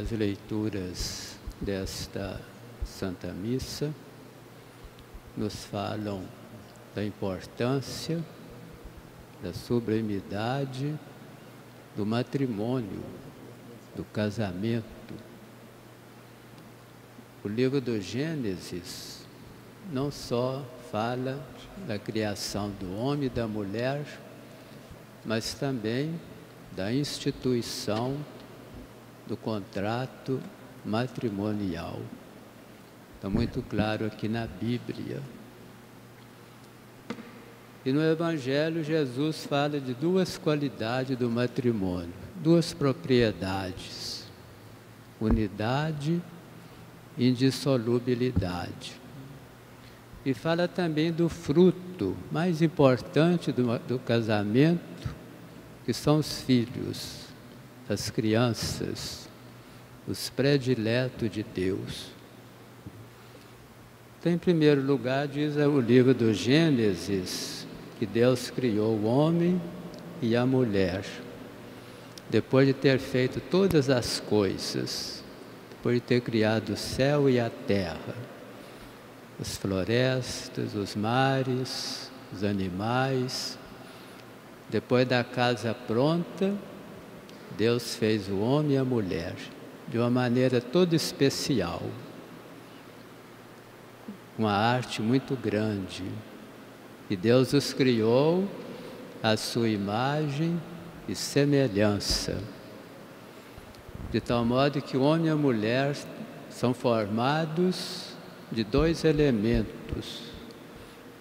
As leituras desta Santa Missa nos falam da importância, da sublimidade do matrimônio, do casamento. O livro do Gênesis não só fala da criação do homem e da mulher, mas também da instituição do contrato matrimonial. Está muito claro aqui na Bíblia. E no Evangelho, Jesus fala de duas qualidades do matrimônio, duas propriedades: unidade e indissolubilidade. E fala também do fruto mais importante do casamento, que são os filhos, as crianças, os prediletos de Deus. Então, em primeiro lugar, diz o livro do Gênesis, que Deus criou o homem e a mulher. Depois de ter feito todas as coisas, depois de ter criado o céu e a terra, as florestas, os mares, os animais, depois da casa pronta, Deus fez o homem e a mulher de uma maneira toda especial, uma arte muito grande. E Deus os criou à sua imagem e semelhança, de tal modo que o homem e a mulher são formados de dois elementos,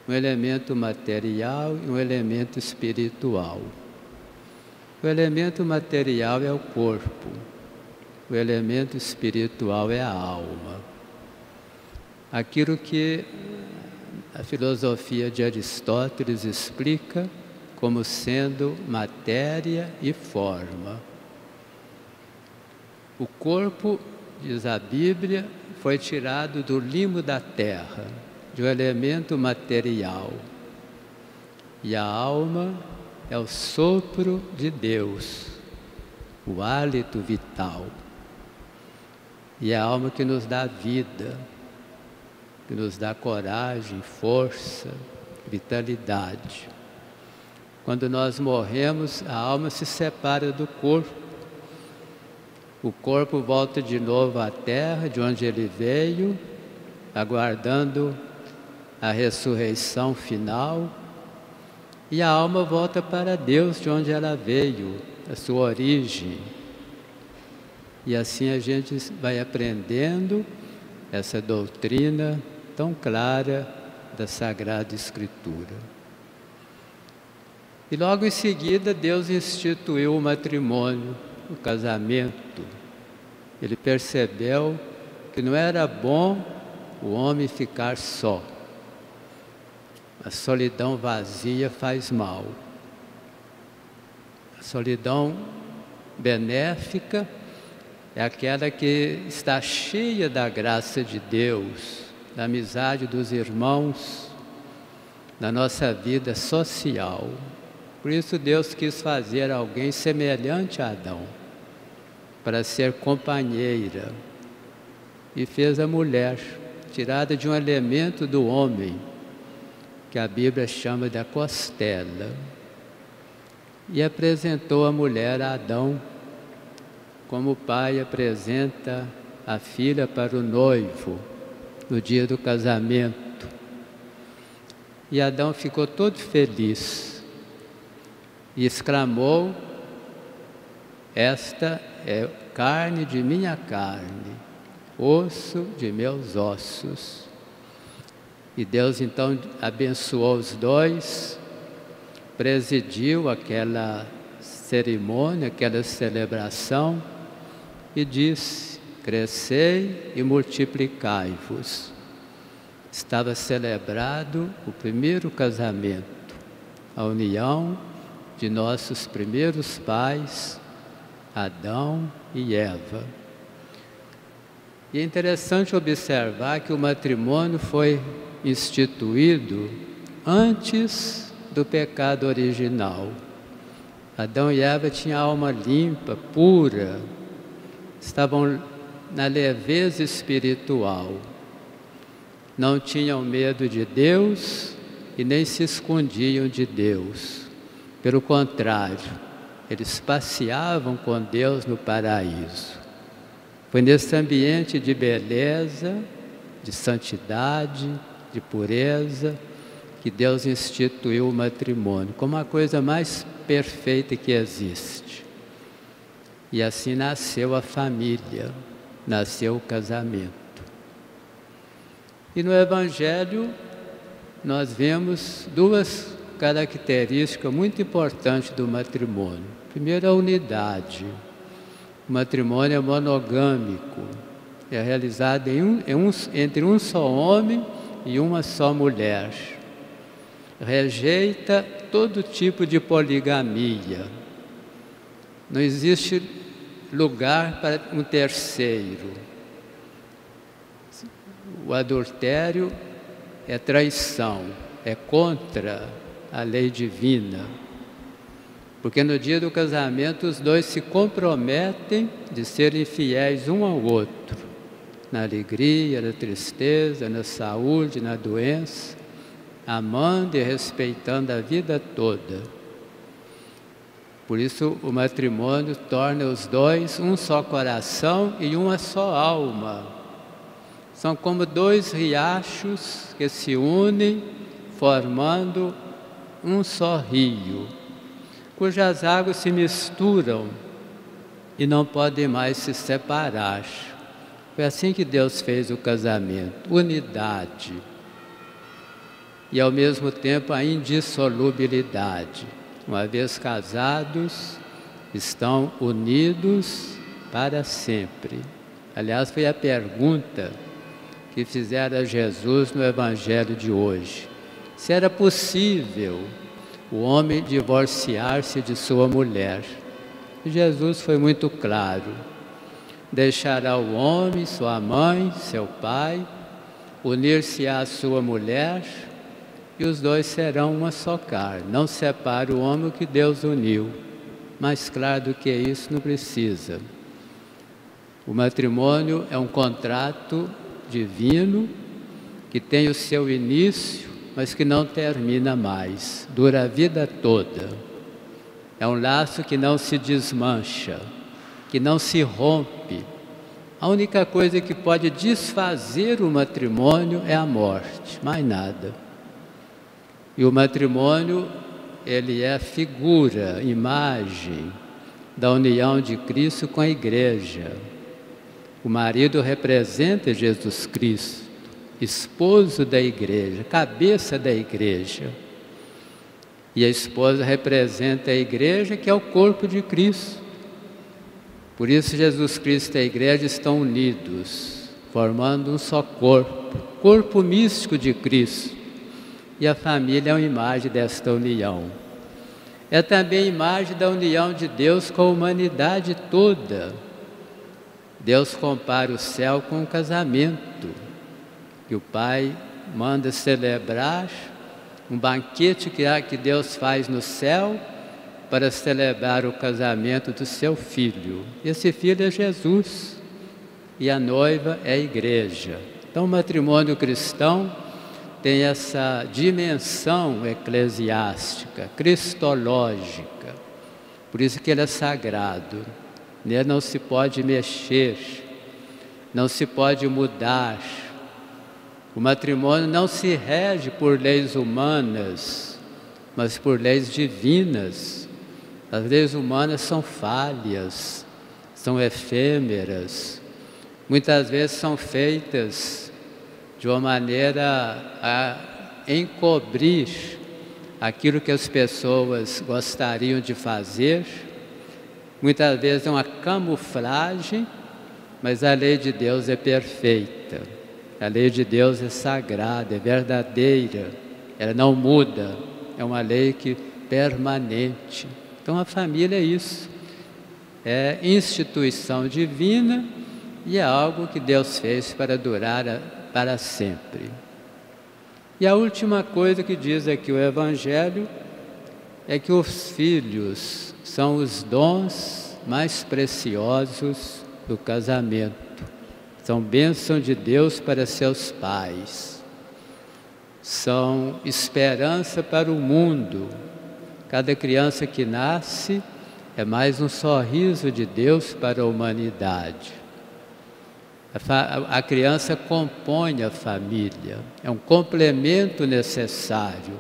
um elemento material e um elemento espiritual. O elemento material é o corpo, o elemento espiritual é a alma. Aquilo que a filosofia de Aristóteles explica como sendo matéria e forma. O corpo, diz a Bíblia, foi tirado do limo da terra, de um elemento material. E a alma é o sopro de Deus, o hálito vital. E é a alma que nos dá vida, que nos dá coragem, força, vitalidade. Quando nós morremos, a alma se separa do corpo. O corpo volta de novo à terra, de onde ele veio, aguardando a ressurreição final. E a alma volta para Deus, de onde ela veio, a sua origem. E assim a gente vai aprendendo essa doutrina tão clara da Sagrada Escritura. E logo em seguida, Deus instituiu o matrimônio, o casamento. Ele percebeu que não era bom o homem ficar só. A solidão vazia faz mal. A solidão benéfica é aquela que está cheia da graça de Deus, da amizade dos irmãos, da nossa vida social. Por isso Deus quis fazer alguém semelhante a Adão, para ser companheira. E fez a mulher, tirada de um elemento do homem, que a Bíblia chama de a costela, e apresentou a mulher a Adão, como o pai apresenta a filha para o noivo, no dia do casamento. E Adão ficou todo feliz e exclamou: esta é carne de minha carne, osso de meus ossos. E Deus então abençoou os dois, presidiu aquela cerimônia, aquela celebração, e disse: crescei e multiplicai-vos. Estava celebrado o primeiro casamento, a união de nossos primeiros pais, Adão e Eva. E é interessante observar que o matrimônio foi instituído antes do pecado original. Adão e Eva tinham alma limpa, pura, estavam na leveza espiritual. Não tinham medo de Deus e nem se escondiam de Deus. Pelo contrário, eles passeavam com Deus no paraíso. Foi nesse ambiente de beleza, de santidade, de pureza, que Deus instituiu o matrimônio como a coisa mais perfeita que existe. E assim nasceu a família, nasceu o casamento. E no Evangelho nós vemos duas características muito importantes do matrimônio. Primeiro, a unidade. O matrimônio é monogâmico, é realizado entre um só homem e uma só mulher. Rejeita todo tipo de poligamia. Não existe lugar para um terceiro. O adultério é traição, é contra a lei divina. Porque no dia do casamento os dois se comprometem de serem fiéis um ao outro, na alegria, na tristeza, na saúde, na doença, amando e respeitando a vida toda. Por isso o matrimônio torna os dois um só coração e uma só alma. São como dois riachos que se unem, formando um só rio, cujas águas se misturam e não podem mais se separar. Foi assim que Deus fez o casamento, unidade e ao mesmo tempo a indissolubilidade. Uma vez casados, estão unidos para sempre. Aliás, foi a pergunta que fizeram a Jesus no Evangelho de hoje. Se era possível o homem divorciar-se de sua mulher. E Jesus foi muito claro. Deixará o homem, sua mãe, seu pai, unir-se-á à sua mulher, e os dois serão uma só carne. Não separe o homem que Deus uniu. Mais claro do que isso não precisa. O matrimônio é um contrato divino que tem o seu início, mas que não termina mais, dura a vida toda. É um laço que não se desmancha, que não se rompe. A única coisa que pode desfazer o matrimônio é a morte, mais nada. E o matrimônio, ele é figura, imagem da união de Cristo com a igreja. O marido representa Jesus Cristo, esposo da igreja, cabeça da igreja. E a esposa representa a igreja, que é o corpo de Cristo. Por isso Jesus Cristo e a igreja estão unidos, formando um só corpo, corpo místico de Cristo. E a família é uma imagem desta união. É também a imagem da união de Deus com a humanidade toda. Deus compara o céu com o casamento, que o Pai manda celebrar um banquete que Deus faz no céu para celebrar o casamento do seu Filho. Esse Filho é Jesus e a noiva é a igreja. Então o matrimônio cristão tem essa dimensão eclesiástica, cristológica. Por isso que ele é sagrado. Nele não se pode mexer, não se pode mudar. O matrimônio não se rege por leis humanas, mas por leis divinas. As leis humanas são falhas, são efêmeras. Muitas vezes são feitas de uma maneira a encobrir aquilo que as pessoas gostariam de fazer. Muitas vezes é uma camuflagem, mas a lei de Deus é perfeita. A lei de Deus é sagrada, é verdadeira, ela não muda, é uma lei que permanente. Então a família é isso, é instituição divina e é algo que Deus fez para durar para sempre. E a última coisa que diz aqui o Evangelho é que os filhos são os dons mais preciosos do casamento. São bênção de Deus para seus pais. São esperança para o mundo. Cada criança que nasce é mais um sorriso de Deus para a humanidade. A criança compõe a família, é um complemento necessário.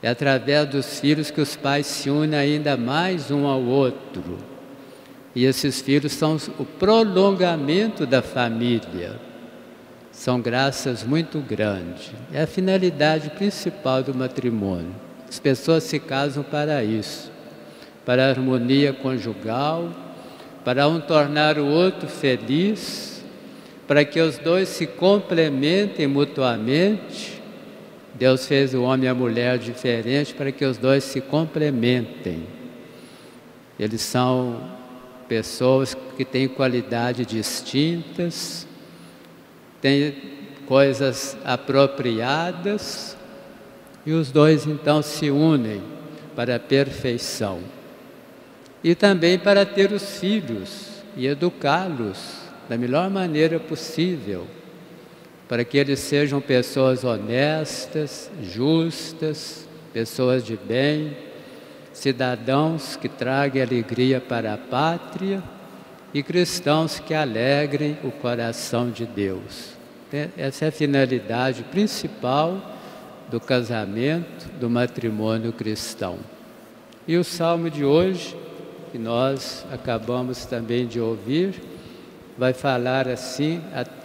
É através dos filhos que os pais se unem ainda mais um ao outro. E esses filhos são o prolongamento da família. São graças muito grandes. É a finalidade principal do matrimônio. As pessoas se casam para isso, para a harmonia conjugal, para um tornar o outro feliz, para que os dois se complementem mutuamente. Deus fez o homem e a mulher diferente para que os dois se complementem. Eles são pessoas que têm qualidades distintas, têm coisas apropriadas, e os dois então se unem para a perfeição. E também para ter os filhos e educá-los da melhor maneira possível, para que eles sejam pessoas honestas, justas, pessoas de bem, cidadãos que tragam alegria para a pátria e cristãos que alegrem o coração de Deus. Essa é a finalidade principal do casamento, do matrimônio cristão. E o salmo de hoje, que nós acabamos também de ouvir, vai falar assim: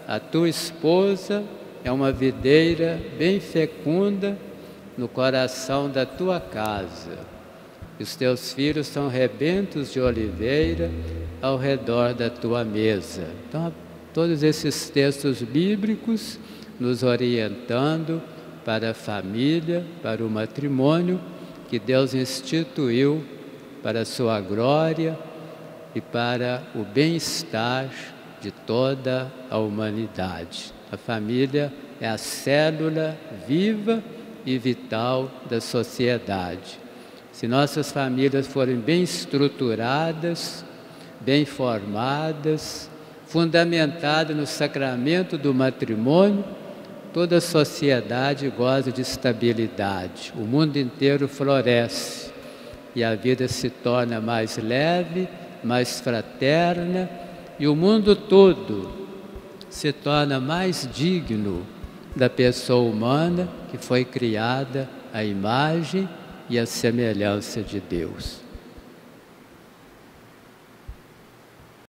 a tua esposa é uma videira bem fecunda no coração da tua casa. Os teus filhos são rebentos de oliveira ao redor da tua mesa. Então, todos esses textos bíblicos nos orientando para a família, para o matrimônio, que Deus instituiu para a sua glória e para o bem-estar de toda a humanidade. A família é a célula viva e vital da sociedade. Se nossas famílias forem bem estruturadas, bem formadas, fundamentadas no sacramento do matrimônio, toda a sociedade goza de estabilidade, o mundo inteiro floresce e a vida se torna mais leve, mais fraterna, e o mundo todo se torna mais digno da pessoa humana que foi criada à imagem e à semelhança de Deus.